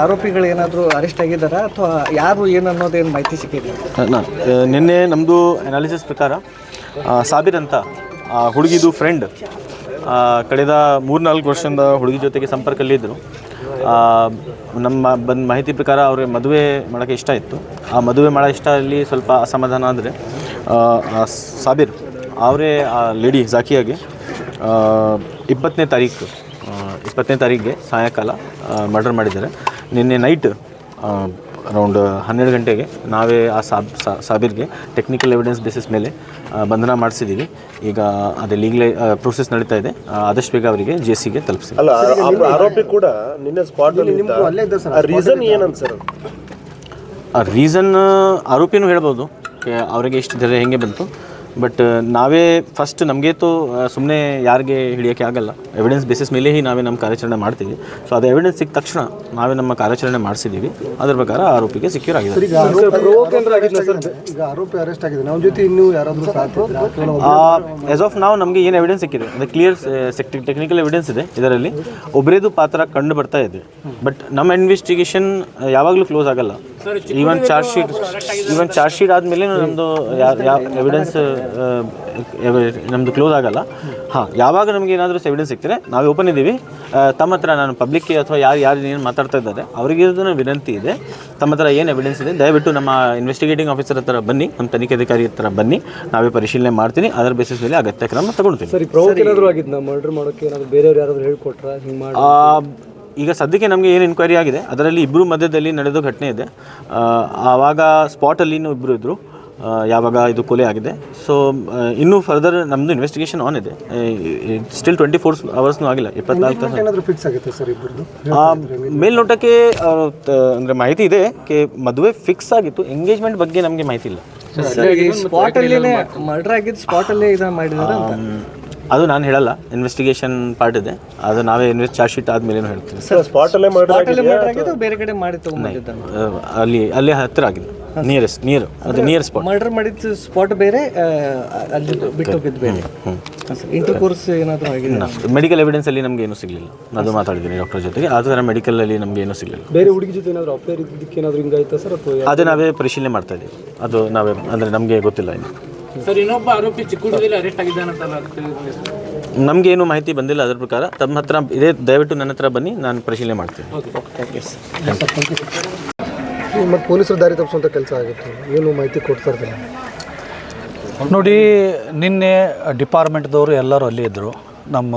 ಆರೋಪಿಗಳು ಏನಾದರೂ ಅರೆಸ್ಟ್ ಆಗಿದ್ದಾರಾ ಅಥವಾ ಯಾರು ಏನು ಅನ್ನೋದೇನು ಮಾಹಿತಿ ಸಿಕ್ಕಿದೆ? ನಿನ್ನೆ ನಮ್ಮದು ಅನಾಲಿಸಿಸ್ ಪ್ರಕಾರ ಸಾಬಿರ್ ಅಂತ ಹುಡುಗಿದು ಫ್ರೆಂಡ್ ಕಳೆದ 3-4 ವರ್ಷದಿಂದ ಹುಡುಗಿ ಜೊತೆಗೆ ಸಂಪರ್ಕದಲ್ಲಿದ್ದರು. ನಮ್ಮ ಮಾಹಿತಿ ಪ್ರಕಾರ ಅವ್ರಿಗೆ ಮದುವೆ ಮಾಡೋಕ್ಕೆ ಇಷ್ಟ ಇತ್ತು. ಆ ಮದುವೆ ಮಾಡೋ ಇಷ್ಟದಲ್ಲಿ ಸ್ವಲ್ಪ ಅಸಮಾಧಾನ ಆದರೆ ಸಾಬಿರ್ ಅವರೇ ಆ ಲೇಡಿ ಜಾಕಿಯಾಗೆ 20ನೇ ತಾರೀಕಿಗೆ ಸಾಯಂಕಾಲ ಮರ್ಡರ್ ಮಾಡಿದ್ದಾರೆ. ನಿನ್ನೆ ನೈಟ್ ಅರೌಂಡ್ 12 ಗಂಟೆಗೆ ನಾವೇ ಆ ಸಾಬಿರ್ಗೆ ಟೆಕ್ನಿಕಲ್ ಎವಿಡೆನ್ಸ್ ಬೇಸಿಸ್ ಮೇಲೆ ಬಂಧನ ಮಾಡಿಸಿದ್ದೀವಿ. ಈಗ ಅದೇ ಲೀಗಲ್ ಪ್ರೊಸೆಸ್ ನಡೀತಾ ಇದೆ. ಆದಷ್ಟು ಬೇಗ ಅವರಿಗೆ ಜೆಸಿಗೆ ತಲುಪಿಸಿ. ಆರೋಪಿ ಕೂಡ ನಿನ್ನೆ ಸ್ಪಾಟ್ ರೀಸನ್ ಏನಂತ ಸರ್? ರೀಸನ್ ಆರೋಪಿನೂ ಹೇಳ್ಬೋದು ಅವರಿಗೆ ಎಷ್ಟು ಧೈರ್ಯ ಹೆಂಗೆ ಬಂತು. ಬಟ್ ನಾವೇ ಫಸ್ಟ್ ನಮಗೇತು ಸುಮ್ಮನೆ ಯಾರಿಗೆ ಹಿಡಿಯೋಕ್ಕೆ ಆಗಲ್ಲ. ಎವಿಡೆನ್ಸ್ ಬೇಸಿಸ್ ಮೇಲೆ ನಾವೇ ನಮ್ಮ ಕಾರ್ಯಾಚರಣೆ ಮಾಡ್ತೀವಿ. ಸೊ ಅದು ಎವಿಡೆನ್ಸ್ ಸಿಕ್ಕ ತಕ್ಷಣ ನಾವೇ ನಮ್ಮ ಕಾರ್ಯಾಚರಣೆ ಮಾಡಿಸಿದ್ದೀವಿ. ಅದರ ಪ್ರಕಾರ ಆರೋಪಿಗೆ ಸೆಕ್ಯೂರ್ ಆಗಿದೆ. ಈಗ ಆರೋಪಿ ಅರೆಸ್ಟ್ ಆಗಿದೆ, ನಮ್ಮ ಜೊತೆ ಇನ್ನೂ ಯಾರಾದರೂ ಆಸ್ ಆಫ್ ನಾವು ನಮಗೆ ಏನು ಎವಿಡೆನ್ಸ್ ಸಿಕ್ಕಿದೆ ಅದು ಕ್ಲಿಯರ್ ಟೆಕ್ನಿಕಲ್ ಎವಿಡೆನ್ಸ್ ಇದೆ. ಇದರಲ್ಲಿ ಒಬ್ಬರೇದು ಪಾತ್ರ ಕಂಡು ಬರ್ತಾ ಇದೆ. ಬಟ್ ನಮ್ಮ ಇನ್ವೆಸ್ಟಿಗೇಷನ್ ಯಾವಾಗಲೂ ಕ್ಲೋಸ್ ಆಗಲ್ಲ. ಈವನ್ ಚಾರ್ಜ್ ಶೀಟ್ ಆದಮೇಲೆ ನಮ್ಮದು ಎವಿಡೆನ್ಸ್ ನಮ್ಮದು ಕ್ಲೋಸ್ ಆಗಲ್ಲ. ಯಾವಾಗ ನಮಗೆ ಏನಾದರೂ ಎವಿಡೆನ್ಸ್ ಸಿಗ್ತಾರೆ ನಾವೇ ಓಪನ್ ಇದ್ದೀವಿ. ತಮ್ಮ ಹತ್ರ ನಾನು ಪಬ್ಲಿಕ್ಗೆ ಅಥವಾ ಯಾರು ಏನು ಮಾತಾಡ್ತಾ ಇದ್ದಾರೆ ಅವರಿಗೆ ವಿನಂತಿ ಇದೆ, ತಮ್ಮ ಹತ್ರ ಏನು ಎವಿಡೆನ್ಸ್ ಇದೆ ದಯವಿಟ್ಟು ನಮ್ಮ ಇನ್ವೆಸ್ಟಿಗೇಟಿಂಗ್ ಆಫೀಸರ್ ಹತ್ರ ಬನ್ನಿ, ನಮ್ಮ ತನಿಖೆ ಅಧಿಕಾರಿ ಹತ್ರ ಬನ್ನಿ, ನಾವೇ ಪರಿಶೀಲನೆ ಮಾಡ್ತೀನಿ. ಅದರ ಬೇಸಿಸ್ ಮೇಲೆ ಅಗತ್ಯ ಕ್ರಮ ತಗೊಳ್ತೀನಿ. ಸರಿ, ಪ್ರವೋಕ್ ಏನಾದರೂ ಆಗಿದ್ದು ಮರ್ಡರ್ ಮಾಡೋಕ್ಕೆ ಏನಾದರೂ ಬೇರೆಯವ್ರು ಯಾರಾದರೂ ಹೇಳ್ಕೊಟ್ರಾ ಹಿಂಗೆ ಮಾಡಿ? ಈಗ ಸದ್ಯಕ್ಕೆ ನಮಗೆ ಏನು ಎನ್ಕ್ವೈರಿ ಆಗಿದೆ ಅದರಲ್ಲಿ ಇಬ್ಬರು ಮಧ್ಯದಲ್ಲಿ ನಡೆದ ಘಟನೆ ಇದೆ. ಆವಾಗ ಸ್ಪಾಟಲ್ಲಿನೂ ಇಬ್ಬರು ಇದ್ದರು ಯಾವಾಗ ಇದು ಕೊಲೆ ಆಗಿದೆ. ಸೊ ಇನ್ನೂ ಫರ್ದರ್ ನಮ್ಮದು ಇನ್ವೆಸ್ಟಿಗೇಷನ್ ಆನ್ ಇದೆ. ಸ್ಟಿಲ್ 24 ಅವರ್ಸ್ನೂ ಆಗಿಲ್ಲ, 24 ತಾಸು. ಫಿಕ್ಸ್ ಆಗುತ್ತೆ ಸರ್ ಇಬ್ಬರದು? ಮೇಲ್ನೋಟಕ್ಕೆ ಅಂದರೆ ಮಾಹಿತಿ ಇದೆ ಕೆ ಮದುವೆ ಫಿಕ್ಸ್ ಆಗಿತ್ತು. ಎಂಗೇಜ್ಮೆಂಟ್ ಬಗ್ಗೆ ನಮಗೆ ಮಾಹಿತಿ ಇಲ್ಲ. ಸ್ಪಾಟಲ್ಲೇ ಮರ್ಡರ್ ಆಗಿದ್ದು ಸ್ಪಾಟಲ್ಲೇ ಇದನ್ನು ಮಾಡಿದ್ದಾರೆ ಅಂತ ಅದು ನಾನು ಹೇಳಲ್ಲ. ಇನ್ವೆಸ್ಟಿಗೇಷನ್ ಪಾರ್ಟ್ ಇದೆ, ಅದು ನಾವೇ ಚಾರ್ಜ್ ಶೀಟ್ ಆದಮೇಲೆ ಹೇಳ್ತೀವಿ. ಸ್ಪಾಟಲ್ಲೇ ಮರ್ಡರ್ ಆಗಿದ್ದು ಬೇರೆ ಕಡೆ ಮಾಡಿ ತಗೊಂಡಿದ್ದಾನೆ ಅಲ್ಲಿ ಹತ್ತಿರ ಆಗಿದೆ. ನಿಯರ್ ಸ್ಪಾಟ್ ಮರ್ಡರ್ ಮಾಡಿದ ಸ್ಪಾಟ್ ಬೇರೆ, ಅಲ್ಲಿ ಬಿಟ್ಟು ಹೋಗಿದ್ದು ಬೇರೆ. ಇಂಟರ್ ಕೋರ್ಸ್ ಏನಾದರೂ ಆಗಿದೆ? ಮೆಡಿಕಲ್ ಎವಿಡೆನ್ಸ್ ಅಲ್ಲಿ ನಮ್ಗೆ ಏನೂ ಸಿಗಲಿಲ್ಲ. ಅದು ಮಾತಾಡಿದ್ದೀನಿ ಡಾಕ್ಟರ್ ಜೊತೆಗೆ. ಆ ಥರ ಮೆಡಿಕಲ್ ಅಲ್ಲಿ ನಮ್ಗೆ ಏನೂ ಸಿಗಲಿಲ್ಲ. ಬೇರೆ ಹುಡುಗಿ ಜೊತೆ ಏನಾದರೂ ಅಫೇರ್ ಇದ್ದಕ್ಕೆ ಏನಾದರೂ ಹಿಂಗಾಯ್ತಾ ಸರ್? ಅಥವಾ ಅದೇ ನಾವೇ ಪರಿಶೀಲನೆ ಮಾಡ್ತಾ ಇದ್ದೀವಿ. ಅದು ನಾವೇ ಅಂದರೆ ನಮಗೆ ಗೊತ್ತಿಲ್ಲ ಇನ್ನು. ಸರ್, ಇನ್ನೊಬ್ಬ ಆರೋಪಿ ಚಿಕ್ಕುಳದಲ್ಲಿ ಅರೆಸ್ಟ್ ಆಗಿದ್ದಾನಂತಲ್ಲ, ನಮಗೇನು ಮಾಹಿತಿ ಬಂದಿಲ್ಲ. ಅದರ ಪ್ರಕಾರ ತಮ್ಮ ಹತ್ರ ಇದೇ, ದಯವಿಟ್ಟು ನನ್ನ ಹತ್ರ ಬನ್ನಿ, ನಾನು ಪರಿಶೀಲನೆ ಮಾಡ್ತೀನಿ. ಮತ್ತು ಪೊಲೀಸರು ದಾರಿ ತಪ್ಪಿಸುವಂಥ ಕೆಲಸ ಆಗಿತ್ತು, ಏನು ಮಾಹಿತಿ ಕೊಡ್ತಾ ಇರ್ತಾರೆ ನೋಡಿ. ನಿನ್ನೆ ಡಿಪಾರ್ಟ್ಮೆಂಟ್ದವರು ಎಲ್ಲರೂ ಅಲ್ಲೇ ಇದ್ದರು. ನಮ್ಮ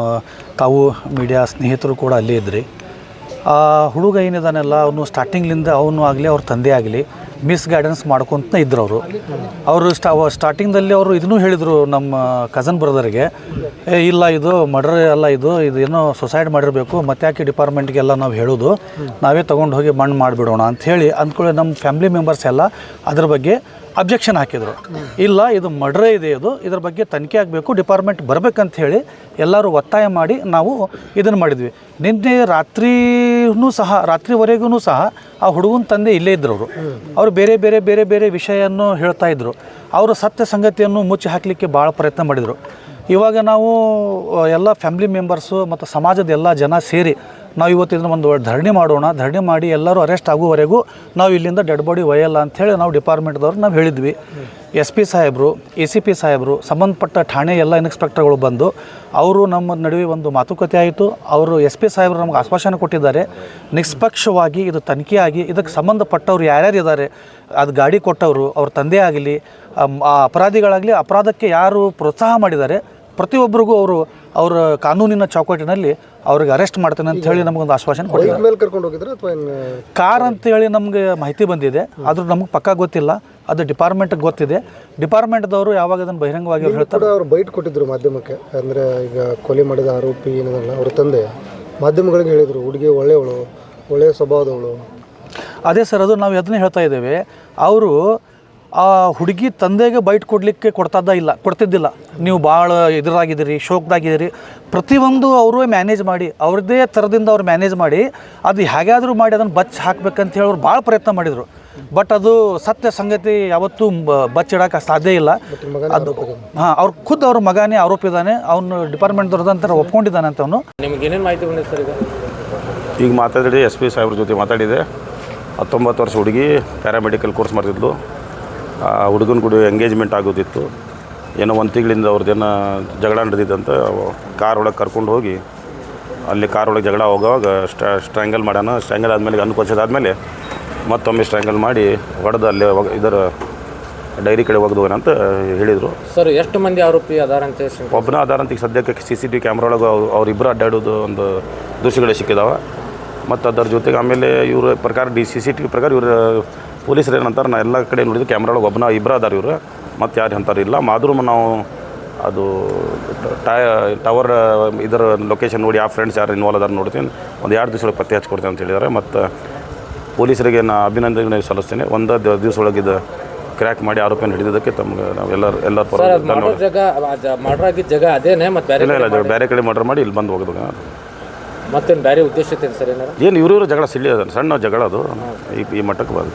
ತಾವು ಮೀಡಿಯಾ ಸ್ನೇಹಿತರು ಕೂಡ ಅಲ್ಲೇ ಇದ್ರಿ. ಆ ಹುಡುಗ ಏನಿದಾನೆಲ್ಲ ಅವನು ಸ್ಟಾರ್ಟಿಂಗ್ಲಿಂದ ಅವನು ಆಗಲಿ ಅವ್ರ ತಂದೆ ಆಗಲಿ ಮಿಸ್ಗೈಡೆನ್ಸ್ ಮಾಡ್ಕೊತ ಇದ್ರು. ಅವರು ಸ್ಟಾರ್ಟಿಂಗ್ದಲ್ಲಿ ಅವರು ಇದನ್ನೂ ಹೇಳಿದರು ನಮ್ಮ ಕಸನ್ ಬ್ರದರ್ಗೆ, ಇಲ್ಲ ಇದು ಮರ್ಡರ್ ಅಲ್ಲ, ಇದು ಏನೋ ಸುಸೈಡ್ ಮಾಡಿರಬೇಕು, ಮತ್ತೆ ಯಾಕೆ ಡಿಪಾರ್ಟ್ಮೆಂಟ್ಗೆಲ್ಲ ನಾವು ಹೇಳೋದು, ನಾವೇ ತೊಗೊಂಡು ಹೋಗಿ ಮಣ್ಣು ಮಾಡಿಬಿಡೋಣ ಅಂಥೇಳಿ ಅಂದ್ಕೊಳ್ಳಿ. ನಮ್ಮ ಫ್ಯಾಮಿಲಿ ಮೆಂಬರ್ಸ್ ಎಲ್ಲ ಅದ್ರ ಬಗ್ಗೆ ಅಬ್ಜೆಕ್ಷನ್ ಹಾಕಿದರು. ಇಲ್ಲ, ಇದು ಮರ್ಡರೇ ಇದೆ, ಇದ್ರ ಬಗ್ಗೆ ತನಿಖೆ ಆಗಬೇಕು, ಡಿಪಾರ್ಟ್ಮೆಂಟ್ ಬರಬೇಕಂತ ಹೇಳಿ ಎಲ್ಲರೂ ಒತ್ತಾಯ ಮಾಡಿ ನಾವು ಇದನ್ನು ಮಾಡಿದ್ವಿ. ನಿನ್ನೆ ರಾತ್ರಿವರೆಗೂ ಸಹ ಆ ಹುಡುಗನ ತಂದೆ ಇಲ್ಲೇ ಇದ್ದರು. ಅವರು ಬೇರೆ ವಿಷಯವನ್ನು ಹೇಳ್ತಾ ಇದ್ದರು. ಅವರು ಸತ್ಯ ಸಂಗತಿಯನ್ನು ಮುಚ್ಚಿ ಹಾಕಲಿಕ್ಕೆ ಭಾಳ ಪ್ರಯತ್ನ ಮಾಡಿದರು. ಇವಾಗ ನಾವು ಎಲ್ಲ ಫ್ಯಾಮಿಲಿ ಮೆಂಬರ್ಸು ಮತ್ತು ಸಮಾಜದ ಎಲ್ಲ ಜನ ಸೇರಿ ನಾವು ಇವತ್ತಿನ ಒಂದು ಧರಣಿ ಮಾಡೋಣ. ಧರಣಿ ಮಾಡಿ ಎಲ್ಲರೂ ಅರೆಸ್ಟ್ ಆಗುವವರೆಗೂ ನಾವು ಇಲ್ಲಿಂದ ಡೆಡ್ ಬಾಡಿ ಒಯ್ಯಲ್ಲ ಅಂಥೇಳಿ ನಾವು ಡಿಪಾರ್ಟ್ಮೆಂಟ್ದವ್ರು ನಾವು ಹೇಳಿದ್ವಿ. SP ಸಾಹೇಬರು, ACP ಸಾಹೇಬರು, ಸಂಬಂಧಪಟ್ಟ ಠಾಣೆ ಎಲ್ಲ ಇನ್ಸ್ಪೆಕ್ಟರ್ಗಳು ಬಂದು ಅವರು ನಮ್ಮ ನಡುವೆ ಒಂದು ಮಾತುಕತೆ ಆಯಿತು. ಅವರು SP ಸಾಹೇಬರು ನಮ್ಗೆ ಆಶ್ವಾಸನೆ ಕೊಟ್ಟಿದ್ದಾರೆ, ನಿಷ್ಪಕ್ಷವಾಗಿ ಇದು ತನಿಖೆ ಆಗಿ ಇದಕ್ಕೆ ಸಂಬಂಧಪಟ್ಟವ್ರು ಯಾರ್ಯಾರು ಇದ್ದಾರೆ, ಅದು ಗಾಡಿ ಕೊಟ್ಟವರು, ಅವ್ರ ತಂದೆ ಆಗಲಿ, ಅಪರಾಧಿಗಳಾಗಲಿ, ಅಪರಾಧಕ್ಕೆ ಯಾರು ಪ್ರೋತ್ಸಾಹ ಮಾಡಿದ್ದಾರೆ ಪ್ರತಿಯೊಬ್ಬರಿಗೂ ಅವರ ಕಾನೂನಿನ ಚೌಕಟ್ಟಿನಲ್ಲಿ ಅವ್ರಿಗೆ ಅರೆಸ್ಟ್ ಮಾಡ್ತೇನೆ ಅಂತ ಹೇಳಿ ನಮಗೊಂದು ಆಶ್ವಾಸನೆ ಕೊಟ್ಟಿದ್ದಾರೆ. ಕರ್ಕೊಂಡು ಹೋಗಿದ್ರೆ ಅಥವಾ ಕಾರ್ ಅಂತೇಳಿ ನಮಗೆ ಮಾಹಿತಿ ಬಂದಿದೆ, ಆದರೂ ನಮಗೆ ಪಕ್ಕಾ ಗೊತ್ತಿಲ್ಲ. ಅದು ಡಿಪಾರ್ಟ್ಮೆಂಟ್ಗೆ ಗೊತ್ತಿದೆ. ಡಿಪಾರ್ಟ್ಮೆಂಟ್ದವರು ಯಾವಾಗ ಅದನ್ನು ಬಹಿರಂಗವಾಗಿ ಹೇಳ್ತಾರೆ. ಅವರು ಬೈಟ್ ಕೊಟ್ಟಿದ್ರು ಮಾಧ್ಯಮಕ್ಕೆ. ಅಂದರೆ ಈಗ ಕೊಲೆ ಮಾಡಿದ ಆರೋಪಿ ಏನದಲ್ಲ ಅವ್ರ ತಂದೆ ಮಾಧ್ಯಮಗಳಿಗೆ ಹೇಳಿದರು, ಹುಡುಗಿ ಒಳ್ಳೆಯ ಸ್ವಭಾವದವಳು. ಅದೇ ಸರ್, ಅದು ನಾವು ಅದನ್ನೇ ಹೇಳ್ತಾ ಇದ್ದೇವೆ. ಅವರು ಆ ಹುಡುಗಿ ತಂದೆಗೆ ಬೈಟ್ ಕೊಡ್ತಿದ್ದಿಲ್ಲ. ನೀವು ಭಾಳ ಇದರಾಗಿದ್ದೀರಿ, ಶೋಕ್ದಾಗಿದ್ದೀರಿ, ಪ್ರತಿಯೊಂದು ಅವರು ಮ್ಯಾನೇಜ್ ಮಾಡಿ ಅವ್ರದ್ದೇ ಥರದಿಂದ ಅವ್ರು ಮ್ಯಾನೇಜ್ ಮಾಡಿ ಅದು ಹೇಗಾದರೂ ಮಾಡಿ ಅದನ್ನು ಬಚ್ಚಿ ಹಾಕ್ಬೇಕಂತ ಹೇಳಿ ಅವ್ರು ಭಾಳ ಪ್ರಯತ್ನ ಮಾಡಿದರು. ಬಟ್ ಅದು ಸತ್ಯ ಸಂಗತಿ ಯಾವತ್ತೂ ಬಚ್ಚಿಡೋಕೆ ಸಾಧ್ಯ ಇಲ್ಲ. ಅದು ಅವ್ರ ಮಗನೇ ಆರೋಪಿ ಇದ್ದಾನೆ, ಅವನು ಡಿಪಾರ್ಟ್ಮೆಂಟ್ದವ್ರದಂತ ಒಪ್ಕೊಂಡಿದ್ದಾನೆ ಅಂತ. ಅವನು ನಿಮ್ಗೆ ಏನೇನು ಮಾಹಿತಿ ಬಂದಿದೆ ಸರ್? ಈಗ ಈಗ ಮಾತಾಡಿದೆ ಎಸ್ ಪಿ ಸಾಹೇಬ್ರ ಜೊತೆ ಮಾತಾಡಿದೆ. 19 ವರ್ಷ ಹುಡುಗಿ ಪ್ಯಾರಾಮೆಡಿಕಲ್ ಕೋರ್ಸ್ ಮಾಡ್ತಿದ್ಲು. ಆ ಹುಡುಗನ ಕೂಡ ಎಂಗೇಜ್ಮೆಂಟ್ ಆಗೋದಿತ್ತು. ಏನೋ 1 ತಿಂಗಳಿಂದ ಅವ್ರದ್ದೇನೋ ಜಗಳ ನಡೆದಿದ್ದಂತ ಕಾರ್ ಒಳಗೆ ಕರ್ಕೊಂಡು ಹೋಗಿ ಅಲ್ಲಿ ಕಾರ್ ಒಳಗೆ ಜಗಳ ಹೋಗೋವಾಗ ಸ್ಟ್ರ್ಯಾಂಗಲ್ ಮಾಡೋಣ. ಸ್ಟ್ರ್ಯಾಂಗಲ್ ಆದಮೇಲೆ ಅನ್ಕೋಚದಾದಮೇಲೆ ಮತ್ತೊಮ್ಮೆ ಸ್ಟ್ರ್ಯಾಂಗಲ್ ಮಾಡಿ ಹೊಡೆದು ಅಲ್ಲಿ ಇದರ ಡೈರಿ ಕಡೆ ಹೋಗ್ದೋಗೋಣ ಅಂತ ಹೇಳಿದರು. ಸರ್ ಎಷ್ಟು ಮಂದಿ ಆರೋಪಿ ಅದಾರಂತೆ? ಒಬ್ಬನ ಆಧಾರಂತ ಈಗ ಸದ್ಯಕ್ಕೆ CCTV ಕ್ಯಾಮ್ರಾ ಒಳಗೆ ಅವರಿಬ್ಬರು ಅಡ್ಡಾಡೋದು ಒಂದು ದೃಶ್ಯಗಳು ಸಿಕ್ಕಿದಾವೆ. ಮತ್ತು ಅದರ ಜೊತೆಗೆ ಆಮೇಲೆ ಇವ್ರ ಪ್ರಕಾರ CCTV ಪ್ರಕಾರ ಇವರು ಪೊಲೀಸರು ಏನಂತಾರೆ, ನಾ ಎಲ್ಲ ಕಡೆ ನೋಡಿದ್ದು ಕ್ಯಾಮ್ರಾ ಒಳಗೆ ಒಬ್ಬನ ಇಬ್ಬರು ಅದಾರ ಇವರು, ಮತ್ತು ಯಾರು ಅಂತಾರಿಲ್ಲ. ಆದರೂ ನಾವು ಅದು ಟವರ್ ಇದರ ಲೊಕೇಶನ್ ನೋಡಿ ಆ ಫ್ರೆಂಡ್ಸ್ ಯಾರು ಇನ್ವಾಲ್ವ್ ಅದಾರ ನೋಡ್ತೀನಿ, ಒಂದು 2 ದಿವಸ ಒಳಗೆ ಪತ್ತೆ ಹಚ್ಕೊಡ್ತೇನೆ ಅಂತ ಹೇಳಿದ್ದಾರೆ. ಮತ್ತು ಪೊಲೀಸರಿಗೆ ನಾನು ಅಭಿನಂದನೆ ಸಲ್ಲಿಸ್ತೇನೆ. ಒಂದು ದಿವಸ ಒಳಗಿದ್ದು ಕ್ರ್ಯಾಕ್ ಮಾಡಿ ಆರೋಪಿಯನ್ನು ಹಿಡಿದಿದ್ದಕ್ಕೆ ತಮ್ಗೆ ನಾವೆಲ್ಲರ ಮರ್ಡರ್ ಆಗಿದ್ದ ಜಾಗ ಅದೇನೆ? ಮತ್ತೆ ಇಲ್ಲ ಬೇರೆ ಕಡೆ ಮರ್ಡರ್ ಮಾಡಿ ಇಲ್ಲಿ ಬಂದು ಹೋಗೋದು. ಮತ್ತೇನು ಬೇರೆ ಉದ್ದೇಶ ಐತೆ ಸರ್? ಏನು ಇವರು ಜಗಳ ಸಿಳ್ಳಿ ಅದ, ಸಣ್ಣ ಜಗಳ ಅದು ಈ ಮಟ್ಟಕ್ಕೆ ಬಂದು.